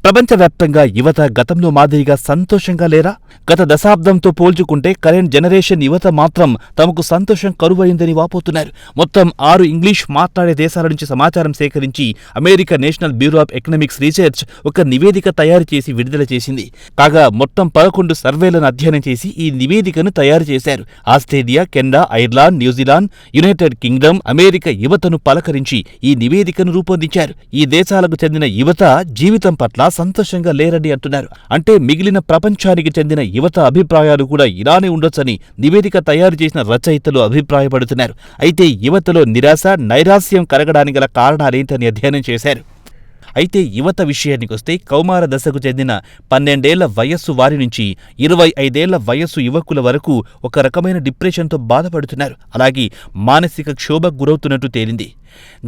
ప్రపంచవ్యాప్తంగా యువత గతంలో మాదిరిగా సంతోషంగా లేరా? గత దశాబ్దంతో పోల్చుకుంటే కరెంట్ జనరేషన్ యువత మాత్రం తమకు సంతోషం కరువైందని వాపోతున్నారు. మొత్తం 6 ఇంగ్లీష్ మాట్లాడే దేశాల నుంచి సమాచారం సేకరించి America national bureau of economics research ఒక నివేదిక తయారు చేసి విడుదల చేసింది. కాగా మొత్తం 11 సర్వేలను అధ్యయనం చేసి ఈ నివేదికను తయారు చేశారు. Australia, Canada, Ireland, New Zealand, United Kingdom, America యువతను పలకరించి ఈ నివేదికను రూపొందించారు. ఈ దేశాలకు చెందిన యువత జీవితం పట్ల సంతోషంగా లేరని అంటున్నారు. అంటే మిగిలిన ప్రపంచానికి చెందిన యువత అభిప్రాయాలు కూడా ఇలానే ఉండొచ్చని నివేదిక తయారు చేసిన రచయితలు అభిప్రాయపడుతున్నారు. అయితే యువతలో నిరాశ, నైరాస్యం కలగడానికి గల కారణాలేంటని అధ్యయనం చేశారు. అయితే యువత విషయానికొస్తే కౌమార దశకు చెందిన 12 ఏళ్ల వయస్సు వారి నుంచి 25 ఏళ్ల వయస్సు యువకుల వరకు ఒక రకమైన డిప్రెషన్తో బాధపడుతున్నారు. అలాగే మానసిక క్షోభకు గురవుతున్నట్టు తేలింది.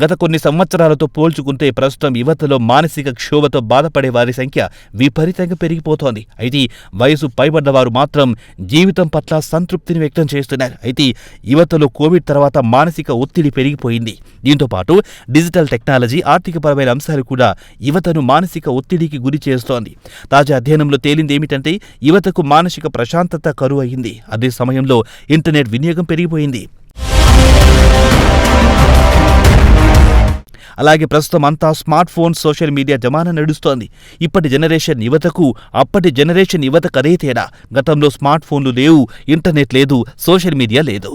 గత కొన్ని సంవత్సరాలతో పోల్చుకుంటే ప్రస్తుతం యువతలో మానసిక క్షోభతో బాధపడే వారి సంఖ్య విపరీతంగా పెరిగిపోతోంది. అయితే వయసు పైబడ్డవారు మాత్రం జీవితం పట్ల సంతృప్తిని వ్యక్తం చేస్తున్నారు. అయితే యువతలో కోవిడ్ తర్వాత మానసిక ఒత్తిడి పెరిగిపోయింది. దీంతో పాటు డిజిటల్ టెక్నాలజీ, ఆర్థికపరమైన అంశాలు కూడా యువతను మానసిక ఒత్తిడికి గురి చేస్తోంది. తాజా అధ్యయనంలో తేలింది ఏమిటంటే యువతకు మానసిక ప్రశాంతత కరువు అయింది. అదే సమయంలో ఇంటర్నెట్ వినియోగం పెరిగిపోయింది. అలాగే ప్రస్తుతం అంతా స్మార్ట్ ఫోన్, సోషల్ మీడియా జమానా నడుస్తోంది. ఇప్పటి జనరేషన్ యువతకు అప్పటి జనరేషన్ యువతకు అదే తేడా. గతంలో స్మార్ట్ ఫోన్లు లేవు, ఇంటర్నెట్ లేదు, సోషల్ మీడియా లేదు.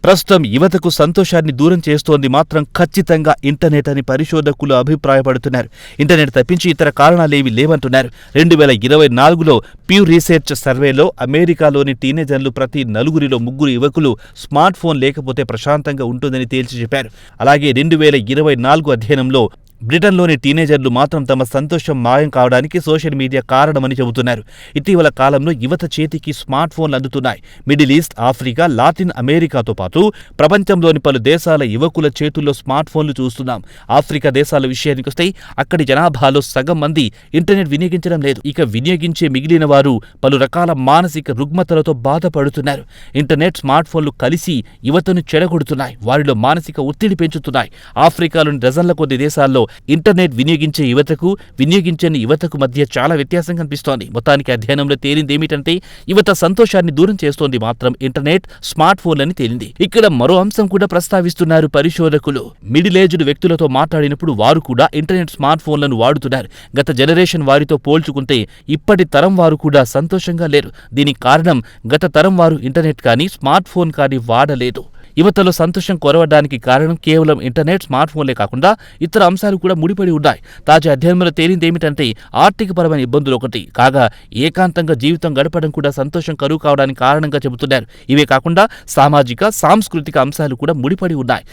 ప్రస్తుతం యువతకు సంతోషాన్ని దూరం చేస్తోంది మాత్రం ఖచ్చితంగా ఇంటర్నెట్ అని పరిశోధకులు అభిప్రాయపడుతున్నారు. ఇంటర్నెట్ తప్పించి ఇతర కారణాలేవీ లేవంటున్నారు. 2024లో ప్యూ రీసెర్చ్ సర్వేలో అమెరికాలోని టీనేజర్లు ప్రతి 4 3 యువకులు స్మార్ట్ ఫోన్ లేకపోతే ప్రశాంతంగా ఉంటుందని తేల్చి చెప్పారు. అలాగే 2024 అధ్యయనంలో బ్రిటన్లోని టీనేజర్లు మాత్రం తమ సంతోషం మాయం కావడానికి సోషల్ మీడియా కారణమని చెబుతున్నారు. ఇటీవల కాలంలో యువత చేతికి స్మార్ట్ ఫోన్లు అందుతున్నాయి. మిడిల్ ఈస్ట్, ఆఫ్రికా, లాటిన్ అమెరికాతో పాటు ప్రపంచంలోని పలు దేశాల యువకుల చేతుల్లో స్మార్ట్ ఫోన్లు చూస్తున్నాం. ఆఫ్రికా దేశాల విషయానికొస్తే అక్కడి జనాభాలో సగం మంది ఇంటర్నెట్ వినియోగించడం లేదు. ఇక వినియోగించే మిగిలిన వారు పలు రకాల మానసిక రుగ్మతలతో బాధపడుతున్నారు. ఇంటర్నెట్, స్మార్ట్ ఫోన్లు కలిసి యువతను చెడగొడుతున్నాయి. వారిలో మానసిక ఒత్తిడి పెంచుతున్నాయి. ఆఫ్రికాలోని డజన్ల కొద్ది దేశాల్లో ఇంటర్నెట్ వినియోగించే యువతకు, వినియోగించని యువతకు మధ్య చాలా వ్యత్యాసం కనిపిస్తోంది. మొత్తానికి అధ్యయనంలో తేలింది ఏమిటంటే యువత సంతోషాన్ని దూరం చేస్తోంది మాత్రం ఇంటర్నెట్, స్మార్ట్ ఫోన్లని తేలింది. ఇక్కడ మరో అంశం కూడా ప్రస్తావిస్తున్నారు పరిశోధకులు. మిడిల్ ఏజ్డ్ వ్యక్తులతో మాట్లాడినప్పుడు వారు కూడా ఇంటర్నెట్, స్మార్ట్ ఫోన్లను వాడుతున్నారు. గత జనరేషన్ వారితో పోల్చుకుంటే ఇప్పటి తరం వారు కూడా సంతోషంగా లేరు. దీనికి కారణం గత తరం వారు ఇంటర్నెట్ కానీ, స్మార్ట్ ఫోన్ కానీ వాడలేదు. యువతలో సంతోషం కొరవడానికి కారణం కేవలం ఇంటర్నెట్, స్మార్ట్ ఫోన్లే కాకుండా ఇతర అంశాలు కూడా ముడిపడి ఉన్నాయి. తాజా అధ్యయనంలో తేలింది ఏమిటంటే ఆర్థికపరమైన ఇబ్బందులు ఒకటి కాగా ఏకాంతంగా జీవితం గడపడం కూడా సంతోషం కరువు కావడానికి కారణంగా చెబుతున్నారు. ఇవే కాకుండా సామాజిక, సాంస్కృతిక అంశాలు కూడా ముడిపడి ఉన్నాయి.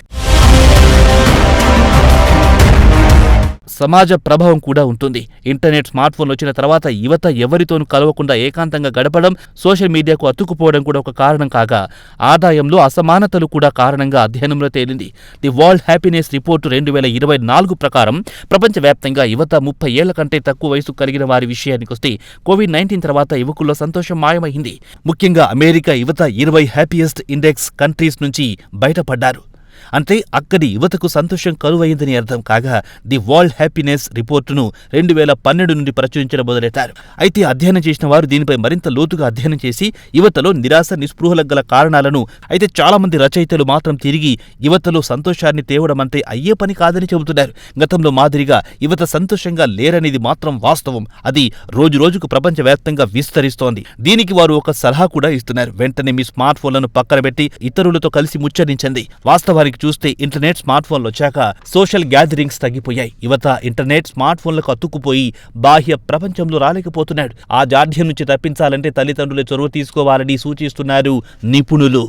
సమాజ ప్రభావం కూడా ఉంటుంది. ఇంటర్నెట్, స్మార్ట్ ఫోన్లు వచ్చిన తర్వాత యువత ఎవరితోనూ కలవకుండా ఏకాంతంగా గడపడం, సోషల్ మీడియాకు అతుక్కుపోవడం కూడా ఒక కారణం కాగా ఆదాయంలో అసమానతలు కూడా కారణంగా అధ్యయనంలో తేలింది. ది వరల్డ్ హ్యాపీనెస్ రిపోర్టు 2024 ప్రకారం ప్రపంచవ్యాప్తంగా యువత 30 ఏళ్ల కంటే తక్కువ వయసు కలిగిన వారి విషయానికొస్తే కోవిడ్-19 తర్వాత యువకుల్లో సంతోషం మాయమైంది. ముఖ్యంగా అమెరికా యువత 20 హ్యాపీయెస్ట్ ఇండెక్స్ కంట్రీస్ నుంచి బయటపడ్డారు. అంటే అక్కడి యువతకు సంతోషం కరువైందని అర్థం కాగా ది వరల్డ్ హ్యాపీనెస్ రిపోర్టును 2012 నుండి ప్రచురించడం మొదలెట్టారు. అయితే అధ్యయనం చేసిన వారు దీనిపై మరింత లోతుగా అధ్యయనం చేసి యువతలో నిరాశ, నిస్పృహలకు గల కారణాలను అయితే చాలా మంది రచయితలు మాత్రం తిరిగి యువతలో సంతోషాన్ని తేవడం అంటే అయ్యే పని కాదని చెబుతున్నారు. గతంలో మాదిరిగా యువత సంతోషంగా లేరనేది మాత్రం వాస్తవం. అది రోజురోజుకు ప్రపంచవ్యాప్తంగా విస్తరిస్తోంది. దీనికి వారు ఒక సలహా కూడా ఇస్తున్నారు. వెంటనే మీ స్మార్ట్ ఫోన్లను పక్కన పెట్టి ఇతరులతో కలిసి ముచ్చరించండి. వాస్తవానికి చూస్తే ఇంటర్నెట్, స్మార్ట్ ఫోన్లు వచ్చాక సోషల్ గ్యాదరింగ్స్ తగ్గిపోయాయి. యువత ఇంటర్నెట్, స్మార్ట్ ఫోన్లకు అతుక్కుపోయి బాహ్య ప్రపంచంలో రాలేకపోతున్నాడు. ఆ జాడ్యం నుంచి తప్పించాలంటే తల్లిదండ్రులే చొరవ తీసుకోవాలని సూచిస్తున్నారు నిపుణులు.